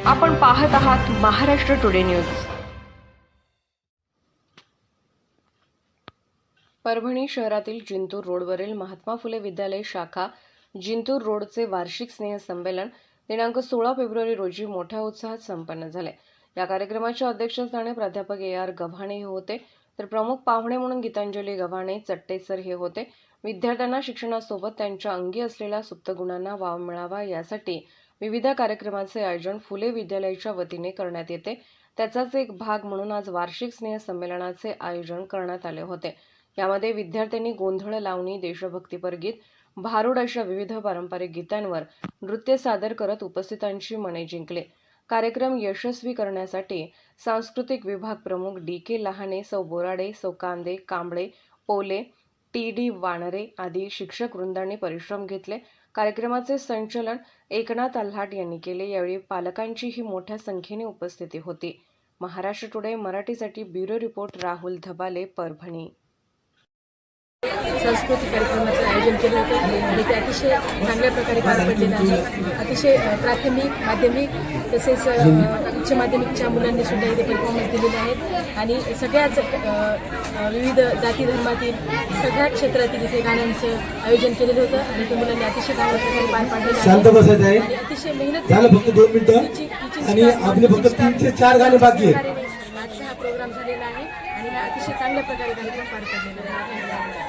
आपण पाहत आहात महाराष्ट्र टुडे न्यूज। परभणी शहरातील जिंतूर रोडवरील महात्मा फुले विद्यालय शाखा जिंतूर रोडचे वार्षिक स्नेहसंमेलन दिनांक 16 फेब्रुवारी रोजी मोठ्या उत्साहात संपन्न झाले। या कार्यक्रमाच्या अध्यक्षस्थानी प्राध्यापक AR गव्हाणे हे होते, तर प्रमुख पाहुणे म्हणून गीतांजली गव्हाणे चट्टे सर हे होते। विद्यार्थ्यांना शिक्षणासोबत त्यांच्या अंगी असलेल्या सुप्त गुणांना वाव मिळावा यासाठी विविध कार्यक्रमांचे आयोजन फुले विद्यालयाच्या वतीने करण्यात येते। त्याचाच एक भाग म्हणून आज वार्षिक स्नेहसंमेलनाचे आयोजन करण्यात आले होते। यामध्ये विद्यार्थ्यांनी गोंधळ लावणी, देशभक्तीपर गीत, भारुड अशा विविध पारंपरिक गीतांवर नृत्य सादर करत उपस्थितांची मने जिंकले। कार्यक्रम यशस्वी करण्यासाठी सांस्कृतिक विभाग प्रमुख DK लहाने, सौ बोराडे, सौ कांदे, कांबळे, पोले, TD वानरे आदी शिक्षक वृंदांनी परिश्रम घेतले। कार्यक्रमाचे संचालन एकनाथ आल्हाट यांनी केले। यावेळी पालकांचीही मोठ्या संख्येने उपस्थिती होती। महाराष्ट्र टुडे मराठीसाठी ब्युरो रिपोर्ट राहुल धबाले, परभणी। सांस्कृतिक कार्यक्रमाचं आयोजन केलं होतं आणि ते अतिशय चांगल्या प्रकारे पार पडलेलं आहे। अतिशय प्राथमिक, माध्यमिक तसेच उच्च माध्यमिकच्या मुलांनी सुद्धा इथे परफॉर्मन्स दिलेले आहेत आणि सगळ्याच विविध जाती धर्मातील सगळ्या क्षेत्रातील इथे गाण्यांचं आयोजन केलेलं होतं आणि ते मुलांनी अतिशय चांगल्या प्रकारे पार पाडलेलं आहे। शांत बसायचं आहे आणि अतिशय मेहनत झालं फक्त 2 मिनिटं आणि आपले फक्त 3 ते 4 गाणे बाकी आहेत। आजचा हा प्रोग्राम झालेला आहे आणि हा अतिशय चांगल्या प्रकारे कार्यक्रम पार पडलेला आहे।